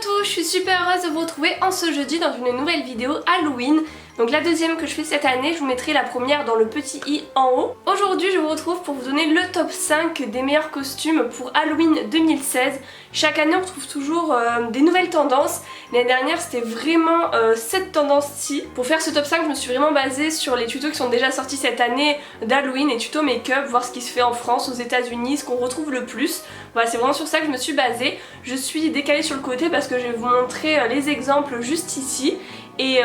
tous, je suis super heureuse de vous retrouver en ce jeudi dans une nouvelle vidéo Halloween. Donc la deuxième que je fais cette année, je vous mettrai la première dans le petit i en haut. Aujourd'hui je vous retrouve pour vous donner le top 5 des meilleurs costumes pour Halloween 2016. Chaque année on retrouve toujours des nouvelles tendances. L'année dernière c'était vraiment cette tendance-ci. Pour faire ce top 5 je me suis vraiment basée sur les tutos qui sont déjà sortis cette année d'Halloween, les tutos make-up, voir ce qui se fait en France, aux États-Unis, ce qu'on retrouve le plus. Voilà, c'est vraiment sur ça que je me suis basée. Je suis décalée sur le côté parce que je vais vous montrer les exemples juste ici. Et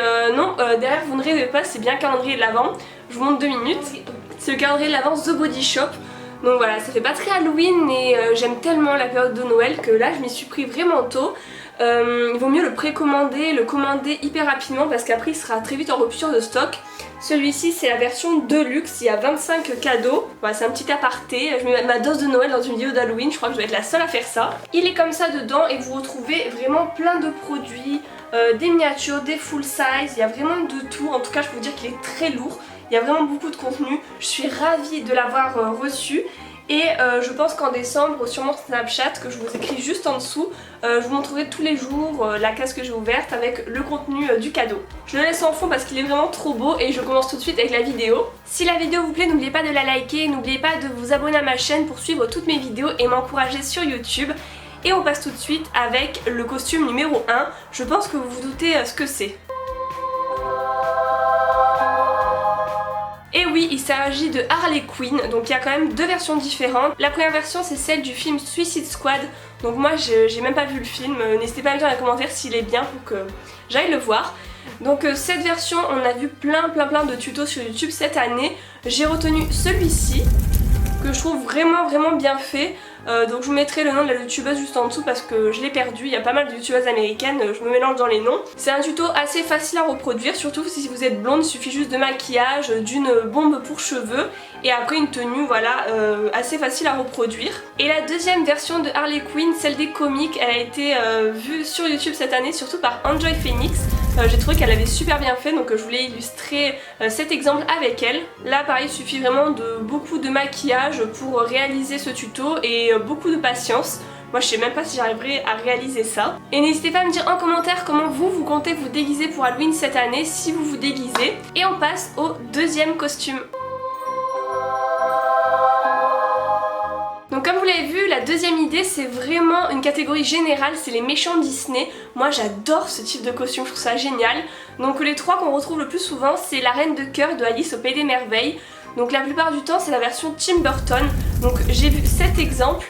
derrière vous ne rêvez pas, c'est bien le calendrier de l'Avent. Je vous montre 2 minutes. C'est le calendrier de l'Avent The Body Shop. Donc voilà, ça fait pas très Halloween et j'aime tellement la période de Noël que là je m'y suis pris vraiment tôt. Il vaut mieux le précommander, le commander hyper rapidement parce qu'après il sera très vite en rupture de stock. Celui-ci c'est la version Deluxe, il y a 25 cadeaux. Voilà, c'est un petit aparté, je mets ma dose de Noël dans une vidéo d'Halloween, je crois que je vais être la seule à faire ça. Il est comme ça dedans et vous retrouvez vraiment plein de produits, des miniatures, des full size, il y a vraiment de tout. En tout cas je peux vous dire qu'il est très lourd, il y a vraiment beaucoup de contenu. Je suis ravie de l'avoir reçu. Et je pense qu'en décembre sur mon Snapchat que je vous écris juste en dessous, je vous montrerai tous les jours la case que j'ai ouverte avec le contenu du cadeau. Je le laisse en fond parce qu'il est vraiment trop beau et je commence tout de suite avec la vidéo. Si la vidéo vous plaît, n'oubliez pas de la liker, n'oubliez pas de vous abonner à ma chaîne pour suivre toutes mes vidéos et m'encourager sur YouTube. Et on passe tout de suite avec le costume numéro 1. Je pense que vous vous doutez ce que c'est. Et oui, il s'agit de Harley Quinn, donc il y a quand même deux versions différentes. La première version c'est celle du film Suicide Squad, donc moi j'ai même pas vu le film, n'hésitez pas à me dire dans les commentaires s'il est bien pour que j'aille le voir. Donc cette version, on a vu plein de tutos sur YouTube cette année. J'ai retenu celui-ci que je trouve vraiment bien fait. Donc je vous mettrai le nom de la youtubeuse juste en dessous parce que je l'ai perdu, il y a pas mal de youtubeuses américaines, je me mélange dans les noms. C'est un tuto assez facile à reproduire, surtout si vous êtes blonde, il suffit juste de maquillage, d'une bombe pour cheveux et après une tenue voilà assez facile à reproduire. Et la deuxième version de Harley Quinn, celle des comics, elle a été vue sur YouTube cette année, surtout par Enjoy Phoenix. J'ai trouvé qu'elle avait super bien fait, donc je voulais illustrer cet exemple avec elle. Là pareil, il suffit vraiment de beaucoup de maquillage pour réaliser ce tuto et beaucoup de patience. Moi je sais même pas si j'arriverai à réaliser ça. Et n'hésitez pas à me dire en commentaire comment vous comptez vous déguiser pour Halloween cette année, si vous vous déguisez. Et on passe au deuxième costume. Donc comme vous l'avez vu, la deuxième idée c'est vraiment une catégorie générale, c'est les méchants Disney. Moi j'adore ce type de costume, je trouve ça génial. Donc les trois qu'on retrouve le plus souvent c'est la Reine de Cœur de Alice au Pays des Merveilles. Donc la plupart du temps c'est la version Tim Burton. Donc j'ai vu cet exemple.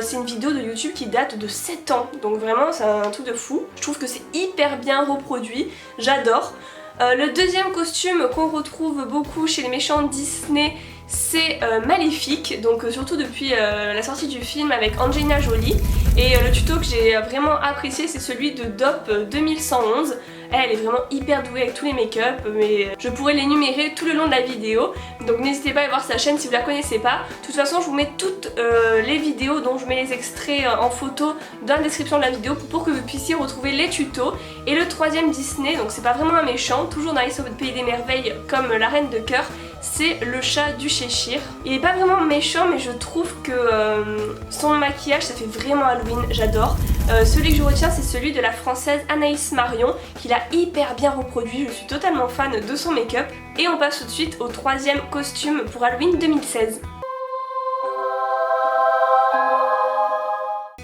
C'est une vidéo de YouTube qui date de 7 ans, donc vraiment c'est un truc de fou. Je trouve que c'est hyper bien reproduit, j'adore. Le deuxième costume qu'on retrouve beaucoup chez les méchants Disney, c'est Maléfique, donc surtout depuis la sortie du film avec Angelina Jolie. Et le tuto que j'ai vraiment apprécié c'est celui de Dop 2111. Elle est vraiment hyper douée avec tous les make-up, mais je pourrais l'énumérer tout le long de la vidéo. Donc n'hésitez pas à aller voir sa chaîne si vous la connaissez pas. De toute façon je vous mets toutes les vidéos dont je mets les extraits en photo dans la description de la vidéo pour que vous puissiez retrouver les tutos. Et le troisième Disney, donc c'est pas vraiment un méchant, toujours dans Alice au Pays des Merveilles comme la Reine de Cœur, c'est le chat du Cheshire. Il est pas vraiment méchant mais je trouve que son maquillage ça fait vraiment Halloween, j'adore. Celui que je retiens c'est celui de la française Anaïs Marion qui l'a hyper bien reproduit, je suis totalement fan de son make-up. Et on passe tout de suite au troisième costume pour Halloween 2016.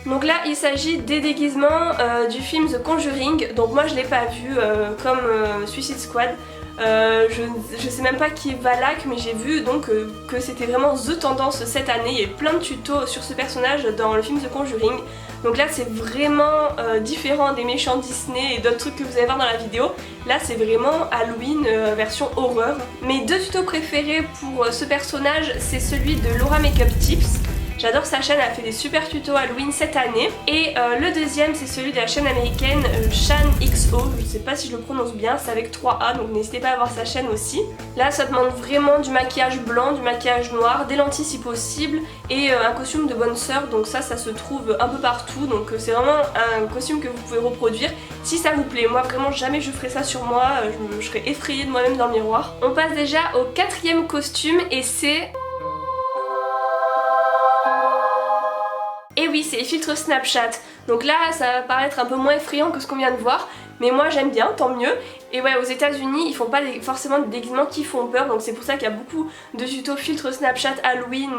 Donc là il s'agit des déguisements du film The Conjuring, donc moi je l'ai pas vu comme Suicide Squad. Je sais même pas qui est Valak mais j'ai vu donc que c'était vraiment the tendance cette année, il y a plein de tutos sur ce personnage dans le film The Conjuring. Donc là c'est vraiment différent des méchants Disney et d'autres trucs que vous allez voir dans la vidéo. Là c'est vraiment Halloween version horreur. Mes deux tutos préférés pour ce personnage c'est celui de Laura Makeup Tips. J'adore sa chaîne, elle fait des super tutos Halloween cette année. Et le deuxième c'est celui de la chaîne américaine ShanXO, je sais pas si je le prononce bien, c'est avec 3A donc n'hésitez pas à voir sa chaîne aussi. Là ça demande vraiment du maquillage blanc, du maquillage noir, des lentilles si possible et un costume de bonne sœur, donc ça se trouve un peu partout, donc c'est vraiment un costume que vous pouvez reproduire si ça vous plaît. Moi vraiment jamais je ferai ça sur moi, je serais effrayée de moi-même dans le miroir. On passe déjà au quatrième costume et c'est... Et oui, c'est les filtres Snapchat. Donc là, ça va paraître un peu moins effrayant que ce qu'on vient de voir, mais moi j'aime bien, tant mieux. Et ouais, aux États-Unis, ils font pas forcément des déguisements qui font peur, donc c'est pour ça qu'il y a beaucoup de tutos filtres Snapchat Halloween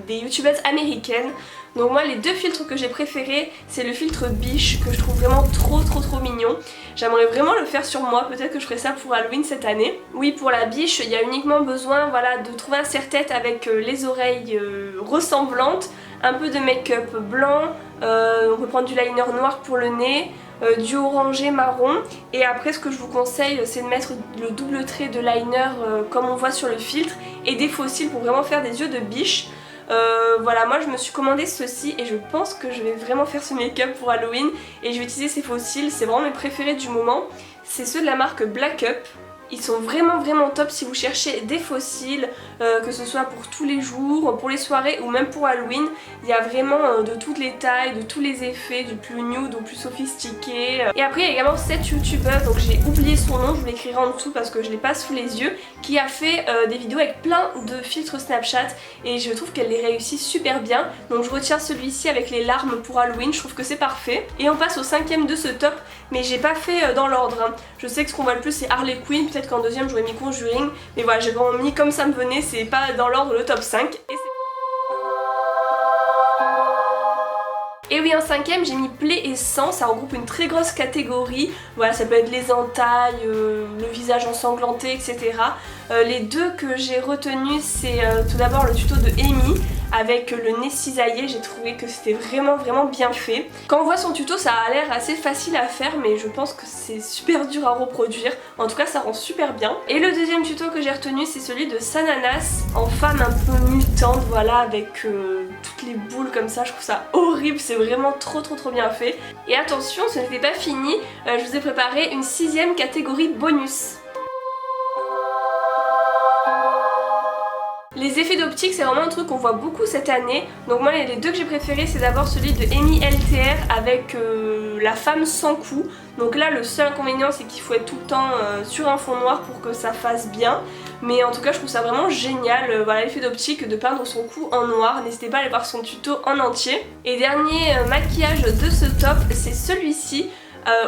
des youtubeuses américaines. Donc moi, les 2 filtres que j'ai préférés, c'est le filtre biche que je trouve vraiment trop mignon. J'aimerais vraiment le faire sur moi, peut-être que je ferai ça pour Halloween cette année. Oui, pour la biche, il y a uniquement besoin voilà, de trouver un serre-tête avec les oreilles ressemblantes, un peu de make-up blanc, on peut prendre du liner noir pour le nez, du orangé marron, et après ce que je vous conseille c'est de mettre le double trait de liner comme on voit sur le filtre et des faux cils pour vraiment faire des yeux de biche. Voilà, moi je me suis commandé ceci et je pense que je vais vraiment faire ce make-up pour Halloween et je vais utiliser ces faux cils, c'est vraiment mes préférés du moment. C'est ceux de la marque Black Up. Ils sont vraiment top si vous cherchez des faux cils, que ce soit pour tous les jours, pour les soirées ou même pour Halloween. Il y a vraiment de toutes les tailles, de tous les effets, du plus nude au plus sophistiqué. Et après il y a également cette youtubeuse, donc j'ai oublié son nom, je vous l'écrirai en dessous parce que je l'ai pas sous les yeux, qui a fait des vidéos avec plein de filtres Snapchat et je trouve qu'elle les réussit super bien. Donc je retiens celui-ci avec les larmes pour Halloween, je trouve que c'est parfait. Et on passe au 5e de ce top, mais j'ai pas fait dans l'ordre. Hein. Je sais que ce qu'on voit le plus c'est Harley Quinn, peut-être qu'en deuxième j'aurais mis Conjuring, mais voilà, j'ai vraiment mis comme ça me venait, c'est pas dans l'ordre le top 5. Et oui, en 5e j'ai mis Play et Sang, ça regroupe une très grosse catégorie, voilà, ça peut être les entailles, le visage ensanglanté, etc. Les 2 que j'ai retenus c'est tout d'abord le tuto de Amy avec le nez cisaillé, j'ai trouvé que c'était vraiment bien fait. Quand on voit son tuto ça a l'air assez facile à faire mais je pense que c'est super dur à reproduire, en tout cas ça rend super bien. Et le deuxième tuto que j'ai retenu c'est celui de Sananas en femme un peu mutante, voilà, avec toutes les boules comme ça, je trouve ça horrible, c'est vraiment trop bien fait. Et attention, ce n'était pas fini, je vous ai préparé une 6e catégorie bonus. Les effets d'optique c'est vraiment un truc qu'on voit beaucoup cette année, donc moi les 2 que j'ai préférés c'est d'abord celui de Amy LTR avec la femme sans cou. Donc là le seul inconvénient c'est qu'il faut être tout le temps sur un fond noir pour que ça fasse bien, mais en tout cas je trouve ça vraiment génial, voilà, l'effet d'optique de peindre son cou en noir, n'hésitez pas à aller voir son tuto en entier. Et dernier maquillage de ce top c'est celui-ci.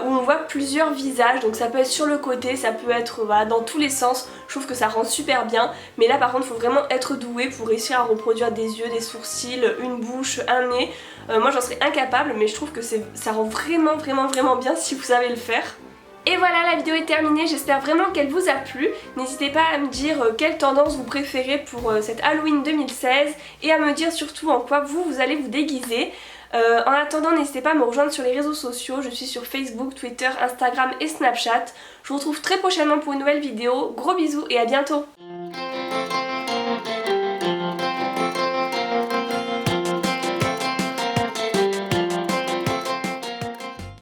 Où on voit plusieurs visages, donc ça peut être sur le côté, ça peut être voilà, dans tous les sens, je trouve que ça rend super bien, mais là par contre il faut vraiment être doué pour réussir à reproduire des yeux, des sourcils, une bouche, un nez. Moi j'en serais incapable, mais je trouve que ça rend vraiment bien si vous savez le faire. Et voilà, la vidéo est terminée, j'espère vraiment qu'elle vous a plu. N'hésitez pas à me dire quelle tendance vous préférez pour cette Halloween 2016 et à me dire surtout en quoi vous allez vous déguiser. En attendant, n'hésitez pas à me rejoindre sur les réseaux sociaux, je suis sur Facebook, Twitter, Instagram et Snapchat. Je vous retrouve très prochainement pour une nouvelle vidéo, gros bisous et à bientôt.